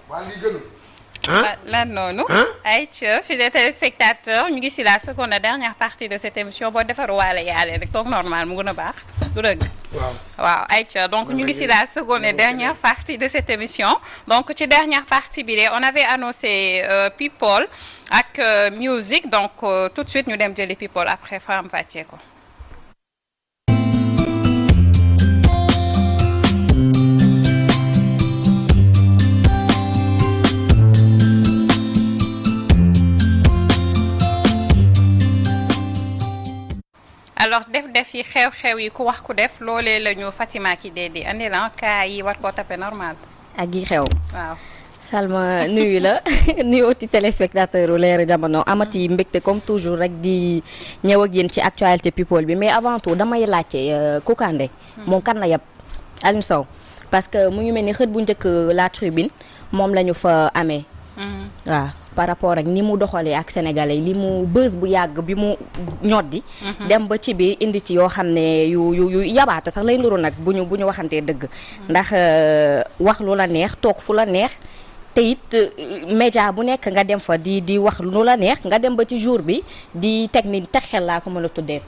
waa li gënul. lan noonu. ayca fidèles téléspectateurs ñu ngi si la seconde et dernière partie de cette émission boo defar waale yaale rek toog normal mu gën a baax du dëgg. waaw ayca donc ñu ngi si la seconde et dernière partie de cette émission donc ci dernière partie bi de on avait annoncé people ak music donc tout de suite ñu dem jëli people après faram fàccee ko. alors def yi xew-xew yi ku wax ku def loolee la ñu Fatima ki déedéet andi la kaa yi war koo tapé normal. ak yi xew. waaw. Salma nuyu la nuyu ci téléspectateur u Leeru Jamono amati mbégte comme toujours rek di ñëw ak yéen ci actualité people bi mais avant tout damay laajte Kounkandé moom kan la yab Aliou Sow parce que mu ngi mel ni xët bu njëkk la tribune moom la ñu fa amee. waaw par rapport ak ni mu doxalee ak sénégalais li mu bës bu yàgg bi mu ñoddi. dem ba ci biir indi ci yoo xam ne yu yabaate sax lay nduru nag bu ñu waxantee dëgg. ndax wax lu la neex toog fu la neex te it média bu nekk nga dem fa di wax lu la neex nga dem ba ci jour bi di teg xel laa ko mën a tuddee.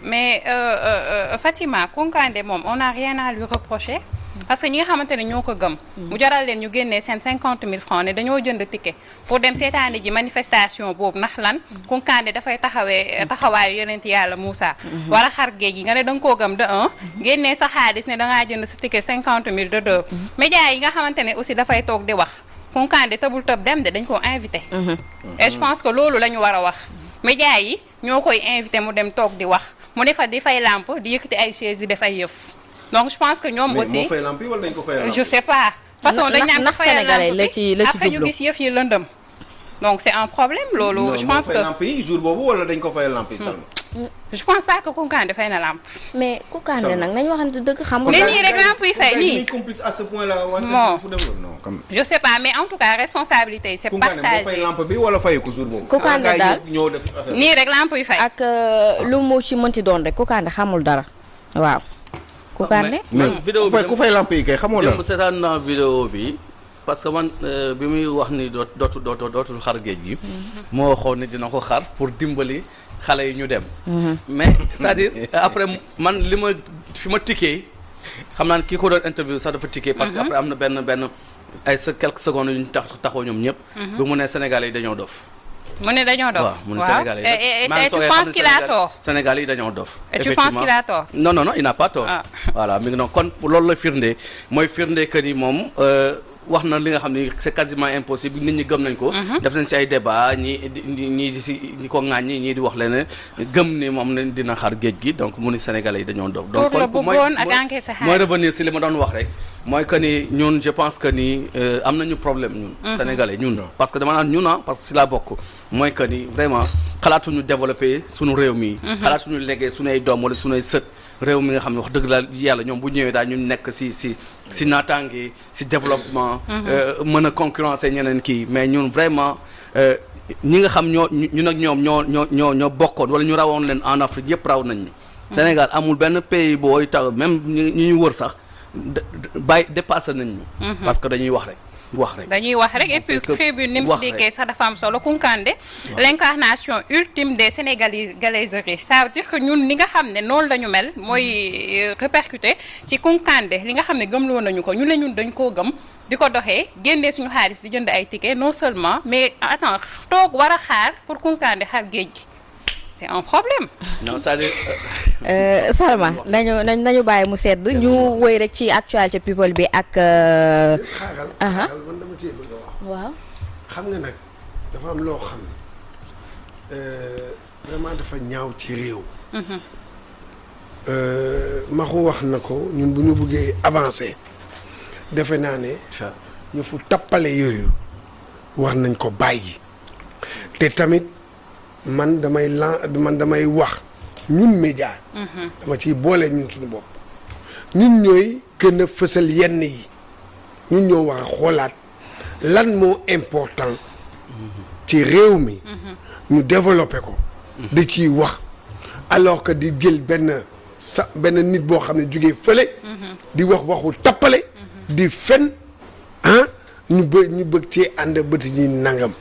mais Fatima Kounkandé moom on n'a rien à lui reprocher. parce que ñi nga xamante ne ñoo ko gëm. mu jaral leen ñu génnee seen 50 000 francs ne dañoo jënd ticket pour dem seetaani ji manifestation boobu ndax lan. Kounkandé dafay taxawaayu yonent yàlla Moussa. wala xar géej gi nga ne da nga koo gëm de un. génnee sa xaalis ne da ngaa jënd sa ticket 50 000 de deux. médias yi nga xamante ne aussi dafay toog di wax Kounkandé tëbul tëb dem de dañ koo invité. et je pense que loolu la ñu war a wax. médias yi ñoo koy invité mu dem toog di wax mu defa di fay lampe di yëkkati ay chaise di def ay yëf. donc je pense que ñoom aussi moo fay lamp yi wala dañ ko fay lamp je sais pas. façon dañ naan ko fayal lamp la ci après ñu gis yëf yi lëndëm. donc c'est un problème loolu. je pense que lamp yi jour boobu wala dañ ko fay lamp yi seulement. je pense pas que Kounkandé fay na lamp. mais Kounkandé nag nañu waxante dëgg xam nga. mais nii rek lamp yi fay nii. complice à ce point là. non je sais pas mais en tout cas responsabilité yi c'est partagé. Kounkandé moo fay lamp bi wala fayu ko jour boobu. Kounkandé daal nii rek lamp yi fay. ak lu mu ci mënti doon rek Kounkandé xamul dara waaw. Kounkandé vidéo bi ku fay lamp yi kay xamoo la. seetaan naa vidéo bi parce que man bi muy wax ni dootul xar géej gi. moo waxoon ni dina ko xar pour dimbali xale yi ñu dem. mais c'est-à-dire après man li ma fi ma tikkee xam naa ne kii ko doon interview sax dafa tikkee. parce que après am na benn ay quelques secondes yu ñu taxaw ñoom ñëpp. bi mu ne Sénégalais yi dañoo dof. mu ne dañoo dof waaw mu ne Sénégalais yi. et tu penses qu'il a tort. Sénégalais yi dañoo dof. et tu penses qu'il a tort. non il n'a pas tort. voilà mi ngi noonu kon loolu la firnde mooy firnde que ni moom wax na li nga xam ni c'est quasiment impossible nit ñi gëm nañ ko. def nañ si ay débat ñii di si ñi ko ŋàññi ñii di wax leneen gëm ni moom ne dina xar géej gi donc mu ni Sénégalais yi dañoo dof. donc kon mooy revenir si li ma doon wax rek. mooy que ni ñun je pense que ni am nañu problème ñun. Sénégalais ñun. parce que dama naan ñun parce que si laa bokk. mooy que ni vraiment xalaatuñu développer suñu réew mi. xalaatuñu léegi suñu ay doom wala suñu ay sët. réew mi nga xam ne wax dëgg la yàlla ñoom bu ñëwee daal ñu nekk si naataange si développement. mën a concurrencer ñeneen kii mais ñun vraiment ñi nga xam ñun ak ñoom ñoo bokkoon wala ñu rawoon leen en Afrique yëpp raw nañ ñu. Sénégal amul benn pays booy taw même ñi ñu wër sax dépassé nañ ñu. parce que dañuy wax rek. dañuy wax rek et puis tribune ni mu si dikkee sax dafa am solo Kounkandé l'incarnation ultime des sénégalaiseries ça veut dire que ñun li nga xam ne noonu la ñu mel mooy répercuté ci Kounkandé li nga xam ne gëmloo nañu ko ñu ne ñun dañ koo gëm di ko doxee génnee suñu xaalis di jënd ay tickets non seulement mais attends toog war a xaar pour Kounkandé xar géej gi c'est un problème. non c'est-à-dire. Salma nañu bàyyi mu sedd ñu wëy rek ci actualité people bi ak. xaaral man dama cee bëgg a wax. waaw. xam nga nag dafa am loo xam ne vraiment dafa ñaaw ci réew. Maxu wax na ko ñun bu ñu bëggee avancer defe naa ne. ñu fu tappale yooyu war nañ ko bàyyi te tamit. man damay wax ñun média dama ciy boole ñun suñu bopp ñun ñooy gën a fësal yenn yi ñun ñoo war a xoolaat lan moo important ci réew mi ñu développé ko di ciy wax alors que di jël benn nit boo xam ne jógee fële di wax waxu tappale di fen ñu bëgg cee ànd bëti ñi nangam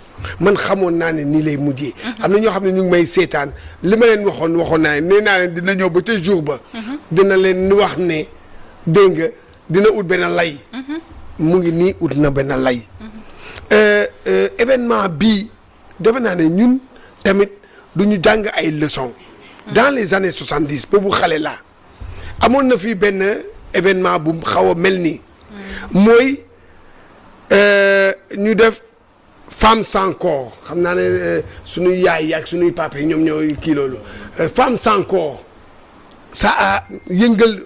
man xamoon naa ne nii lay mujjee. am na ñoo xam ne ñu ngi may seetaan li ma leen waxoon naa nee naa leen dina ñëw ba ca jour ba. dina leen wax ne dégg nga dina ut benn lay. mu ngi nii ut na benn lay. événement bii defe naa ne ñun tamit du ñu jàng ay leçons. dans les années 70 boobu xale laa amoon na fi benn événement bu xaw a mel nii. mooy ñu def femme sans corps xam naa ne suñuy yaay yi ak suñuy papa yi ñoom ñooy kii loolu femme sans corps ça a yëngal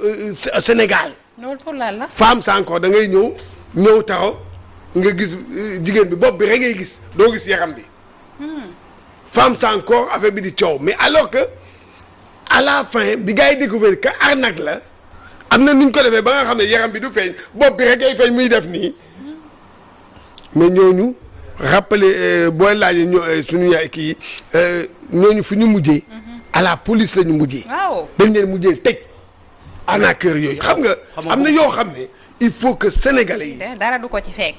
Sénégal. loolu pour lan la. femme sans corps da ngay ñëw taxaw nga gis jigéen bi bopp bi rek ngay gis doo gis yaram bi. femme sans corps affaire bi di coow mais alors que à la fin bi gars yi découvrir que arnaque la am na nuñ ko defee ba nga xam ne yaram bi du feeñ bopp bi rek ngay feeñ muy def nii mais ñooñu rappelé booy laajee suñu yaay kii ñooñu fu ñu mujjee. à la police la ñu mujjee. waaw dañ leen mujjee tëj arnaqueur yooyu xam nga. am na yoo xam ne il faut que sénégalais yi. dara du ko ci fekk.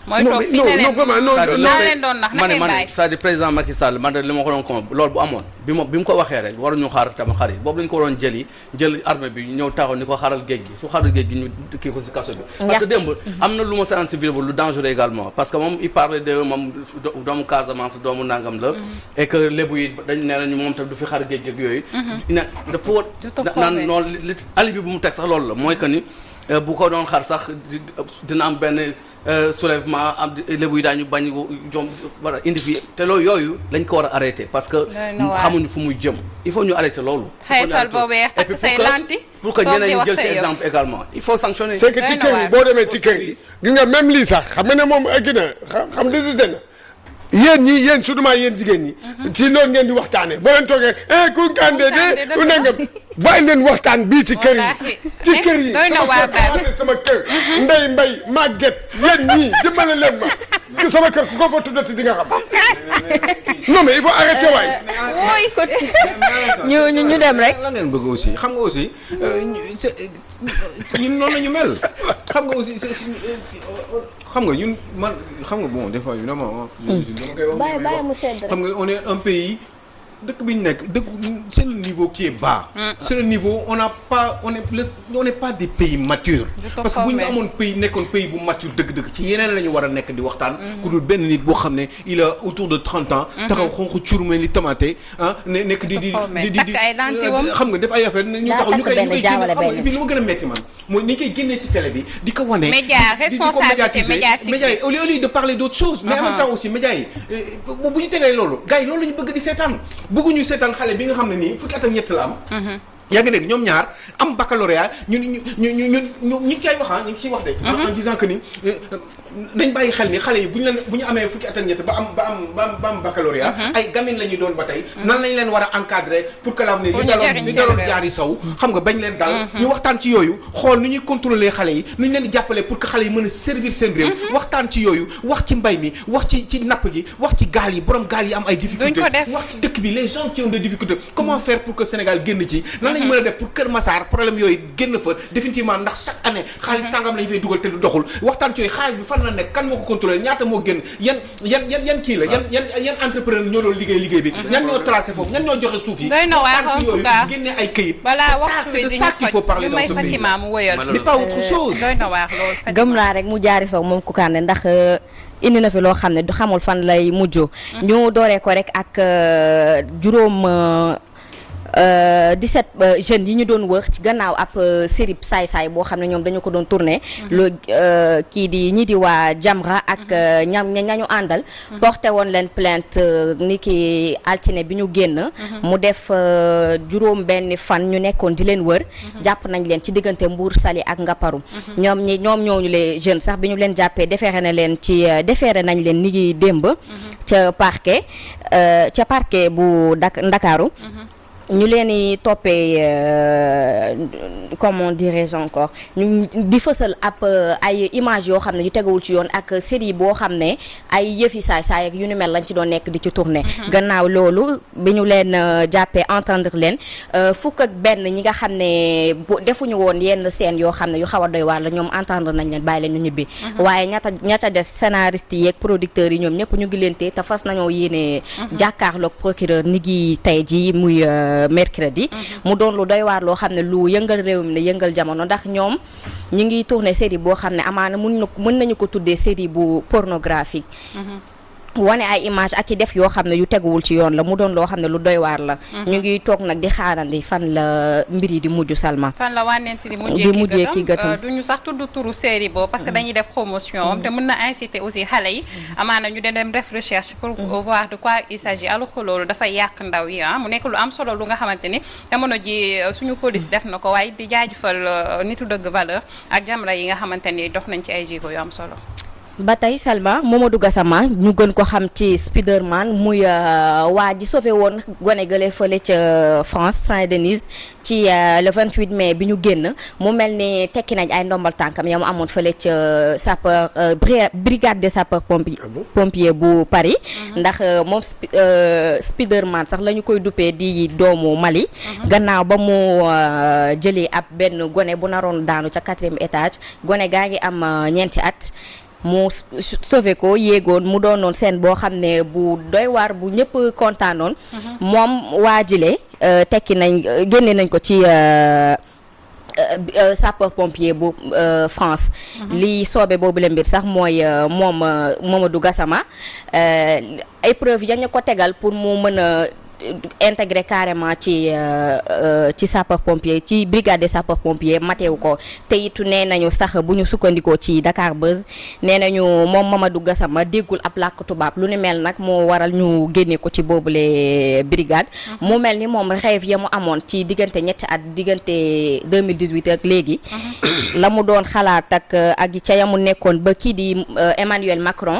mooy toog fii ne leen naa leen doon nax na ngeen bàyyi. c'est-à-dire président Macky Sall man de li ma ko doon ko loolu bu amoon bi mu ko waxee rek waruñu xaar tam xarit boobu lañu ko waroon jël armée bi ñëw taxaw ni ko xaaral géej gi su xaaral géej gi ñu kii ko si kaso bi. parce que démb am na lu ma séance civile bu lu dangereux également parce que moom il parlait de moom doomu Casamance doomu nangam la. et que lébu yi dañ nee nañu moom tam du fi xaar géej gi ak yooyu. ne dafa war naan noonu li alibi bu mu teg sax loolu la mooy que ni bu ko doon xaar sax dina am benn soulèvement am lébu yi daañu bañ jom wala indi fi te loolu yooyu lañ ko war a arrêter parce que xamuñu fu muy jëm il faut ñu arrêter loolu. xëy sol boo weex takk say lanti pour que ñeneen ñi jël ci exemple également il faut sanctionner. c'est que ci kër yi boo demee ci kër yi gis nga même lii sax xam nga ne moom egg na xam décidé na yéen surtout yéen jigéen ñi. ci loolu ngeen di waxtaanee boo leen toogee ku kàndee de ku nangam bàyyi leen waxtaan bii ci kër yi. ci kër yi sama kër ndey mbay màgget yéen ñii dimbale leen ma que sama kër ku ko fa tuddati di nga xam non mais il faut arrêter waay. ñu dem rek. la ngeen bëgg aussi xam nga aussi ñun noonu la ñu mel xam nga aussi xam nga ñun man xam nga bon des fois évidemment. bàyyi mu sedd rek xam nga on est un pays dëkk bi ñu nekk dëkk c'est le niveau qui est bas. c'est le niveau on n'est pas des pays matures. parce que bu ñu amoon pays nekkoon pays bu mature dëgg-dëgg ci yeneen la ñu war a nekk di waxtaan. ku dul benn nit boo xam ne il a autour de 30 ans. taxaw xonq curme li tamaate nekk di xam nga def ay affaire ñu taxaw ñu koy génne xam nga bi lu ma gën a metti man mooy ni ñu koy génnee ci télé bi di ko wane. di ko médiatiser médias yi au lieu de parler d'autres choses. mais en même temps aussi médias yi bu ñu tegee loolu gars yi loolu la ñu bëgg di seetaan bëgguñu seetaan xale bi nga xam ne nii fukki at ak ñett la am. yaa ngi dégg ñoom ñaar am baccalauréat ñu ngi koy wax ñu ngi ciy wax de. en disant que ni nañ bàyyi xel ni xale yi bu ñu amee fukki at ak ñett ba am baccalauréat ay gamine la ñuy doon ba tey. nan lañ leen war a encadrer pour que la am ne li daloon jaari sow xam nga bañ leen dal. ñu waxtaan ci yooyu xool nu ñuy contrôler xale yi nu ñu leen di jàppale pour que xale yi mën a servir seen réew. waxtaan ci yooyu wax ci mbay mi wax ci napp gi wax ci gaal yi borom gaal yi am ay difficultés wax ci dëkk bi les gens qui ont des difficultés comment faire pour que Sénégal génn ci lañ mën a def pour Kër Massar problème yooyu génn fa définitivement ndax chaque année xaalis sangam lañu fay dugal te du doxul waxtaan ci yooyu xaalis bi fan la nekk kan moo ko contrôler ñaata moo génn yan kii la yan entrepreneur ñoo doon liggéey bi ñan ñoo tracé foofu ñan ñoo joxe suuf yi waxtaan ci yooyu génne ay këyit c'est de ça qu'il faut parler dans ce pays mais pas autre chose gëm naa rek mu jaari sow moom Kounkandé ndax indi na fi loo xam ne du xamul fan lay mujjoo ñu dooree ko rek ak juróom 17 jeunes yi ñu doon wër ci gannaaw ab série saay-saay boo xam ne ñoom dañu ko doon tourné lu kii di ñii di waa Jamra ak ñañu àndal porté woon leen plainte ni ki altine bi ñu génn mu def juróom benn fan ñu nekkoon di leen wër jàpp nañ leen ci diggante Mbour Saly ak Ngaparou ñoom ñooñu les jeunes sax bi ñu leen jàppee defeere nañ leen ni ngi démb ca parquet bu Ndakaaru ñu leen di toppee comment dirais-je encore ñu di fësal ab ay image yoo xam ne yu tegawul ci yoon ak série boo xam ne ay yëfi saay-saay ak yu ni mel lañ ci doon nekk di ci tourner. gannaaw loolu bi ñu leen jàppee entendre leen fukk ak benn ñi nga xam ne defuñu woon yenn scène yoo xam ne yu xaw a doy waar la ñoom entendre nañ leen bàyyi leen ñu ñibbi. waaye ñata des scénaristes yi ak producteurs yi ñoom ñëpp ñu ngi leen te fas nañoo yéene jàkkaarloog procureur ni ngi tey ji muy mercredi. mu doon lu doy waar loo xam ne lu yëngal réew mi ne yëngal jamono ndax ñoom ñu ngi tourné série boo xam ne amaana mën nañu ko tuddee série bu pornographique. wane ay image ak i def yoo xam ne yu teguwul ci yoon la mu doon loo xam ne lu doy waar la. ñu ngi toog nag di xaarandi fan la mbir yi di mujj Salma. fan la wànneen si di mujjee ki gëtam duñu sax tudd turu série boobu parce que dañuy def promotion te mën na inciter aussi xale yi amaana ñu dem def recherche pour voir de quoi il s'agit alors que loolu dafay yàq ndaw yi mu nekk lu am solo lu nga xamante ni jamono ji suñu police def na ko waaye di jaajëfal nitu dëgg valeur ak Jamra yi nga xamante ni dox nañ ci ay jéego yu am solo. ba tey Salma Mamadou Gassama ñu gën ko xam ci Spiderman muy waa ji sauvé woon gone gële fële ca France Saint-Denis ci le 28 mai bi ñu génn mu mel ni tekki nañ ay ndombal tànkam ya mu amoon fële ca sapeur brigade des sapeurs pompiers bu Paris ndax moom Spiderman sax la ñu koy duppee di doomu Mali gannaaw ba mu jëlee ab benn gone bu naroon daanu ca 4e étage gone gaa ngi am 9 at mu sauvé ko yéegoon mu doonoon scène boo xam ne bu doy waar bu ñëpp kontaanoon moom waa jile tekki nañ génne nañ ko ci sapeur pompier bu France li soobe boobu la mbir sax mooy moom Mamadou Gassama épreuve ya ñu ko tegal pour mu mën a intégré carrément ci sapeur pompier ci brigade des sapeurs pompiers mateewu ko te it nee nañu sax bu ñu sukkandikoo ci Dakar Buzz nee nañu moom Mamadou Gassama déggul ab làkk tubaab lu ni mel nag moo waral ñu génne ko ci boobule brigade mu mel ni moom rêve ya mu amoon ci diggante ñetti at diggante 2018 ak léegi la mu doon xalaat ak ca ya mu nekkoon ba kii di Emmanuel Macron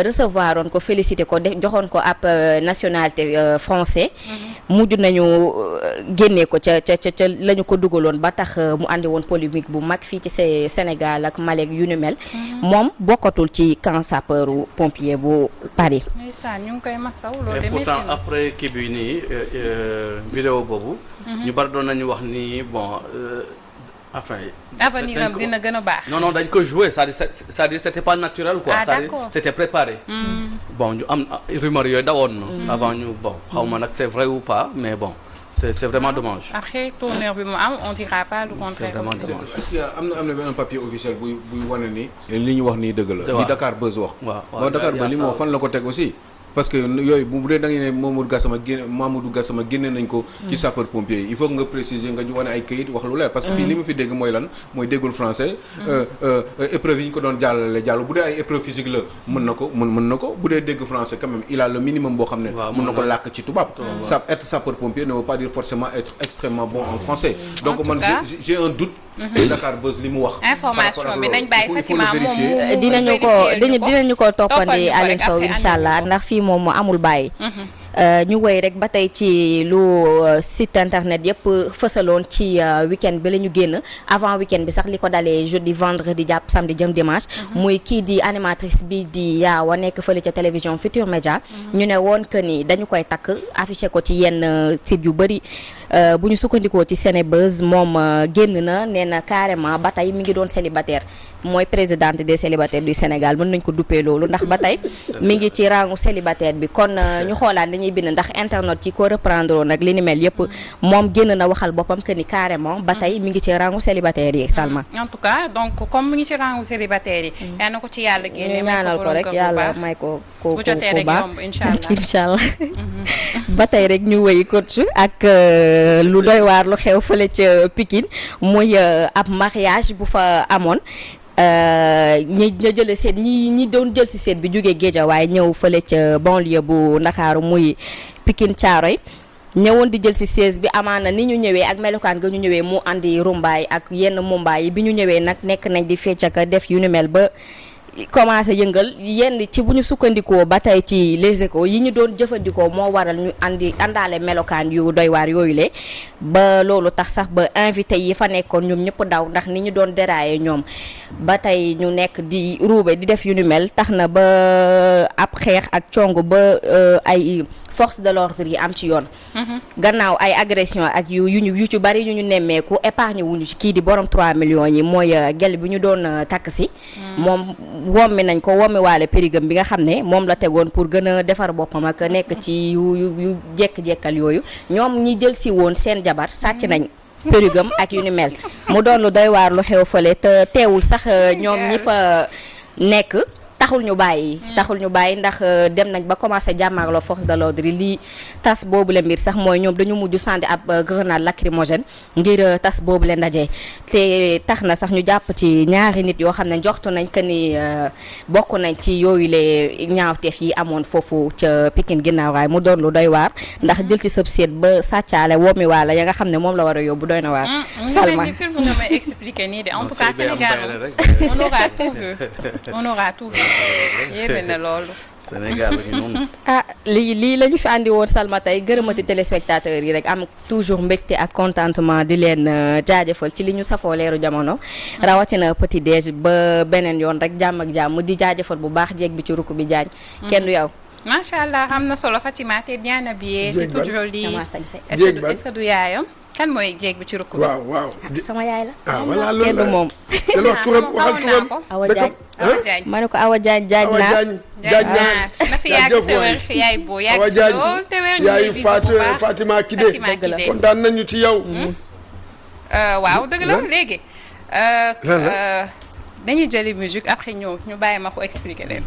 recevoir oon ko félicité ko joxoon ko ab nationalité français mujj nañu génnee ko ca la ñu ko dugaloon ba tax mu àndi woon polémique bu mag fii ci Sénégal ak Malek yu ni mel moom bokkatul ci camp sapeur pompier bu Paris. ñu ngi koy masaw loolu et pourtant après kii bi nii vidéo boobu ñu bari doon nañu wax ni bon enfin avenir am dina gën a baax. non dañ ko jouer c'est-à-dire c'était pas naturel quoi. D'accord. C'était préparé. bon ñu am rumeur yooyu dawoon na. avant ñu bon xaw ma nag c'est vrai ou pas mais bon c'est vraiment dommage. après tourneur bi mu am on dira pas le contraire. C'est vraiment dommage. est-ce que am na benn papier officiel buy wane ni li ñu wax nii dëgg la. li Dakar Buzz wax. waaw Dakar Buzz li mu wax fan la ko teg aussi. parce que yooyu bu dee da ngeen ne Mamadou Gassama génne nañ ko ci sapeur pompier yi il faut nga préciser nga wane ay këyit wax lu leer parce que fii li mu fi dégg mooy lan mooy déggul français épreuve yi ñu ko doon jàll bu dee ay épreuve physique la mën na ko bu dee dégg français quand même il a le minimum boo xam ne mën na ko làkk ci tubaab être sapeur pompier ne veut pas dire forcément être extrêmement bon en français donc man j'ai un doute Dakar Buzz li mu wax information bi nañ bàyyi Fatima moom dinañu ko toppandi Alioune Sow inshallah ndax fii moom amul bàyyi ñu woy rek ba tey ci lu site internet yëpp fësaloon ci week-end bi la ñu génn avant week-end bi sax li ko dalee jeudi vendredi jàpp samedi jëm dimanche muy kii di animatrice bi di Yaawa nekk fële ca télévision Futur Média ñu ne woon que ni dañu koy takk affiché ko ci yenn site yu bëri bu ñu sukkandikoo ci Senebuzz moom génn na nee na carrément ba tey mi ngi doon célibataire mooy présidente des célibataires du Sénégal mën nañ ko duppee loolu ndax ba tey mi ngi ci rangu célibataire bi kon ñu xoolaat dañuy bind ndax internet yi ko reprendre nag li ni mel yëpp moom génn na waxal boppam que ni carrément ba tey mi ngi ci rangu célibataire yi Salma. en tout cas donc comme mi ngi ci rangu célibataire yi. yaa na ko ci yàlla génne ñaanal ko rek yàlla may ko bu jotee rek yomb incha allah ba tey rek ñu wéy coach ak lu doy waar lu xew fële ca Pikine muy ab mariage bu fa amoon. ña jële seet ñi doon jël si seet bi jógee Guédiawaye ñëw fële ca banlieue bu Ndakaaru muy Pikine Thiaroye ñëwoon di jël si siège bi amaana ni ñu ñëwee ak melokaan ga ñu ñëwee mu andi rumbaay ak yenn mumbaay yi bi ñu ñëwee nag nekk nañ di fecc ak def yu ni mel ba commencé yëngal yenn ci bu ñu sukkandikoo ba tey ci les échos yi ñu doon jëfandikoo moo waral ñu àndaale melokaan yu doy waar yooyu le ba loolu tax sax ba invité yi fa nekkoon ñoom ñëpp daw ndax ni ñu doon déraillé ñoom ba tey ñu nekk di ruube di def yu ni mel tax na ba ab xeex ak cong ba ay force de l'ordre yi am ci yoon. gannaaw ay agression ak yu ci bari yu ñu nemmeeku épargne wuñu ci kii di borom 3 millions yi mooy gel bi ñu doon takk si. moom wommi nañ ko wommi waale périgam bi nga xam ne moom la tegoon pour gën a defar boppam ak nekk ci yu jekk-jekkal yooyu ñoom ñi jël si woon seen jabar sàcc nañ périgam ak yu ni mel mu doon lu doy waar lu xew fële te teewul sax ñoom ñi fa nekk taxul ñu bàyyi ndax dem nañ ba commencé jàmmaarloo force de l'ordre lii tas boobu le mbir sax mooy ñoom dañu mujj sànni ab grenade lacrymogène ngir tas boobu le ndaje te tax na sax ñu jàpp ci ñaari nit yoo xam ne joxtu nañ que ni bokk nañ ci yooyu le ñaawteef yi amoon foofu ca Pikine ginnaaw raay mu doon lu doy waar ndax jël ci sëb seet ba sàccaale woomi waala ya nga xam ne moom la war a yóbbu doy na waar. Salma film nga may expliquer nii de en tout cas Sénégal on aura tout vu. yéeme na loolu. Sénégal la noonu. lii la ñu fi andi woon Salma tey gërëmati téléspectateurs yi rek am toujours mbégte ak contentement di leen jaajëfal ci li ñu safoo leeru jamono. rawatina petit déj ba beneen yoon rek jàmm ak jàmm di jaajëfal bu baax jéeg bi ci rukk bi jaañ. kenn du yow. macha allah am na solo Fatima t'es bien habillée. jéeg c'est tout joli. jéeg ban est-ce que du yaayam. kan mooy jéeg bi ci rukk bi. waaw. sama yaay la. voilà loolu kenn du moom. wax turam waxal turam. Awa Diagne ma ne ko Awa Diagne Awa Diagne na fi yàgg te wér fi yaay boo yàgg fi lool te wér ñu yaayu Fatima Kidé kontaan nañu ci yow. waaw dëgg la léegi. dañuy jëli musique après ñu bàyyi ma ko expliquer leen.